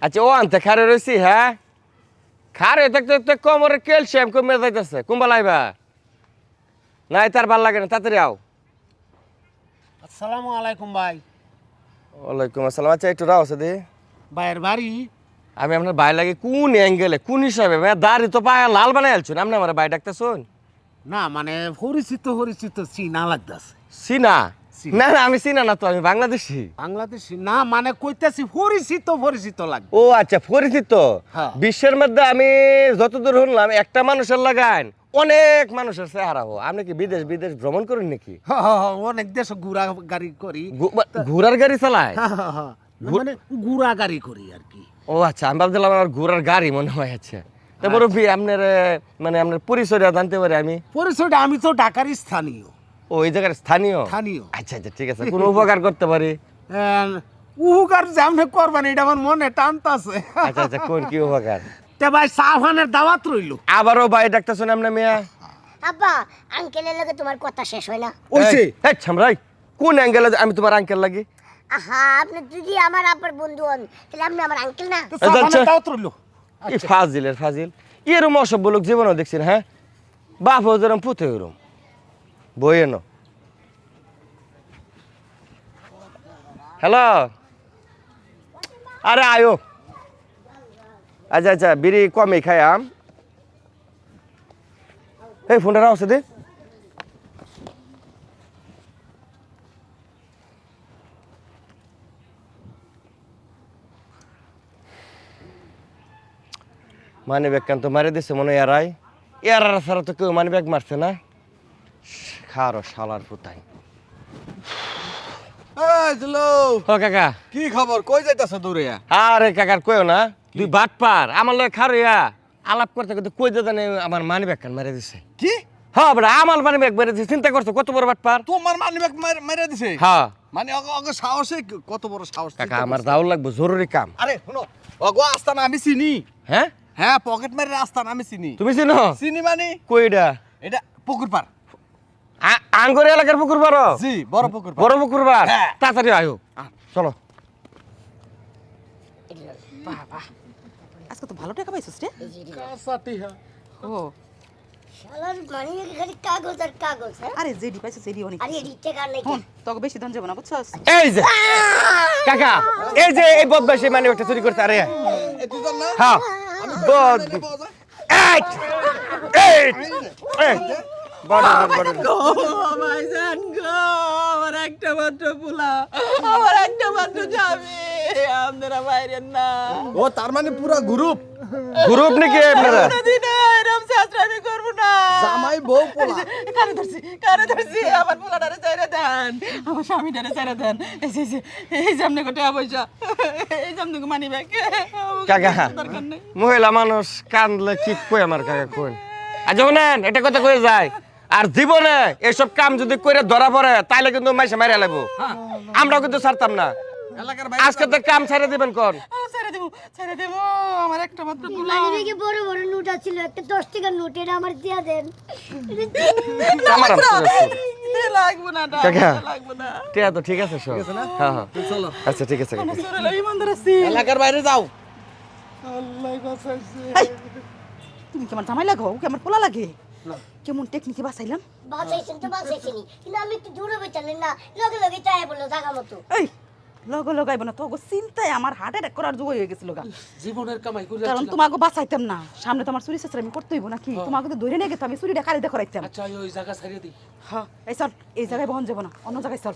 আচ্ছা ও আনতে খারে রয়েছি হ্যাঁ খারে দেখতে কোমরের ক্যালসিয়াম কমে যাইতেছে কুম্বা লাইবা নাই তার ভাল লাগে না তাড়াতাড়ি আও। আসসালামু আলাইকুম ভাই। ওয়ালাইকুম আসসালাম। আচ্ছা একটু রাও আছে দি ভাইয়ের বাড়ি? আমি আপনার ভাই লাগে কোন অ্যাঙ্গেলে কোন হিসাবে দাড়ি তো পায়ে লাল বানাই আলছুন আপনি আমার ভাই ডাকতেছুন? না মানে পরিচিত চিনা লাগতেছে। সিনা? চীনা। না না আমি সিনা না তো আমি বাংলাদেশি। বাংলাদেশি না মানে কইতাছি পরিচিত লাগবে। ও আচ্ছা পরিচিত। হ্যাঁ। বিশ্বের মধ্যে আমি যতদূর শুনলাম একটা মানুষের লাগান অনেক মানুষের চেহারা হো। আপনি কি বিদেশ বিদেশ ভ্রমণ করেন নাকি? অনেক দেশ ঘুরা গাড়ি করি। ঘোড়ার গাড়ি চালায়? মানে ঘুরা গাড়ি করি আর কি। ও আচ্ছা আমি ভাবছিলাম আমার ঘোড়ার গাড়ি মনে হয়। আচ্ছা তো মুরব্বী আপনার মানে আপনার পরিচয়টা জানতে পারি আমি? পরিচয়টা আমি তো ঢাকার স্থানীয়। ও এই জায়গার স্থানীয়? স্থানীয়। আচ্ছা আচ্ছা ঠিক আছে কোন উপকার করতে পারি? উপকার যে আপনি করবেন এটা আমার মনে টানতাছে। আচ্ছা আচ্ছা কোন কি উপকার? তে ভাই সাহানের দাওয়াত রইল। আবারও ভাই ডাকতেছেন আপনি মিয়া? আব্বা আঙ্কেলের লগে তোমার কথা শেষ হয় না? ওইছে এই ছামরাই কোন অ্যাঙ্গেলে আমি তোমার আঙ্কেল লাগি? আহা আপনি যদি আমার আব্বার বন্ধু হন তাহলে আপনি আমার আঙ্কেল না? সাহানের দাওয়াত রইল। এই ফাজিলের ফাজিল এরম অসভ্য লোক জীবনও দেখছেন হ্যাঁ বাপ যেরম পুঁতে ওরম বই এনো। হ্যালো আরে আয়ো। আচ্ছা আচ্ছা বিড়ি কমই খাই আম। এই ফোনটা রাখো দে। মানি ব্যাগ কান তো মারি দিছে মনে এরাই এরার ছাড়া তো কেউ মানি ব্যাগ মারছে না। খারো শালার পুতাই। এই দিলো ও কাকা কি খবর কই যাইতাছ দূরে? আরে কাকার কইও না তুই বাট পার আমার লগে খারইয়া আলাপ করতে করতে কই দাদা আমার মানি ব্যাগ কান মারি দিছে। কি হ্যাঁ বড় আমার মানি ব্যাগ মেরে দিছে চিন্তা করছো কত বড় বাট পার? তোমার মানিব্যাগ মেরে দিছে? হ্যাঁ মানে অগে সাহসে কত বড় সাহস! কাকা আমার দাও লাগবে জরুরি কাম। আরে শুনো অগো আস্তানা আমি চিনি। হ্যাঁ হ্যাঁ পকেট মেরে আস্তানা আমি চিনি। তুমি চিনো? চিনি মানে কইডা? এটা পুকুর পার। আঙ্গুর এলাকার পুকুর পার? জি বড় পুকুর পার। বড় পুকুর পার? হ্যাঁ। তাড়াতাড়ি আয়ো চলো। বাবা আজকে তো ভালো টাকা পাইছিস রে। কাসাটিহা। ও শালার মানি খালি কাগজ আর কাগজ। হ্যাঁ আরে জেডি পাইছিস জেডি অনেক। আরে এদিক থেকে আর নাই হন তোকে বেশি ধন যাব না বুঝছস? এই যে কাকা এই যে এই বদমাশি মানি ব্যাগটা চুরি করতে আরে এই দুজন না? হ্যাঁ বদ এইট এইট বড় বড় ভাইজান গো আমার একটা মাত্র পোলা আমার একটা মাত্র যাবে আপনারা বাইরের না ও তার মানে পুরো গ্রুপ গ্রুপ নাকি আপনারা? দিন এরম যাত্রামি করব না জামাই বউ পোলা। কারে ধরছি আমার পোলাটারে চাইরা দেন আমার স্বামীটারে চাইরা দেন এই সামনে গোটে পয়সা এই সামনে মানি ব্যাগ কাকা দরকার নেই মহিলা মানুষ কান্দলে কি কই আমার কাকা কই আচ্ছা শুনেন এটা কথা কয়ে যায় আর জীবনে এসব কাম যদি করে ধরা পড়ে তাইলে কিন্তু মাইসে মারিয়া লাগবো আমরাও কিন্তু ছাড়তাম না এলাকার আজকে তো কাম ছেড়ে দিবেন কোন ছেড়ে দেবো আমার একটা মাত্র পোলা মানি ব্যাগে বড় বড় নোট ছিল একটা 10 টাকার নোট এটা আমার দিয়া দেন। আমার লাগবো না কাকা লাগবো না টিয়া তো ঠিক আছে সব হ্যাঁ হ্যাঁ চলো আচ্ছা ঠিক আছে কাকা। সরে ইমানদার আছি এলাকার বাইরে যাও। আল্লাহ বাঁচাইছে। এই, তুমি কি আমার জামাই লাগো ও কি আমার পোলা লাগে কেমন টেকনিকে বাঁচাইলাম বাঁচাইছেন তো বাঁচাইছেনি কিন্তু আমি একটু দূরে বেচালেন না লগে লগে চায় বললো জায়গা মতো। এই লগাইব না তো চিন্তায় আমার হার্ট অ্যাটাক করার যোগ হয়ে গেছিল গা জীবনের কামাই করে কারণ তোমাকে বাঁচাইতাম না সামনে তো আমার চুরি চেষ্টা আমি করতে হইব নাকি তোমাকে তো ধরে নিয়ে গেতাম আমি চুরিটা কারে দেখো রাখতাম আচ্ছা ওই জায়গা ছাড়িয়ে দিই। হ্যাঁ এই চল এই জায়গায় বহন যাবো না অন্য জায়গায় চল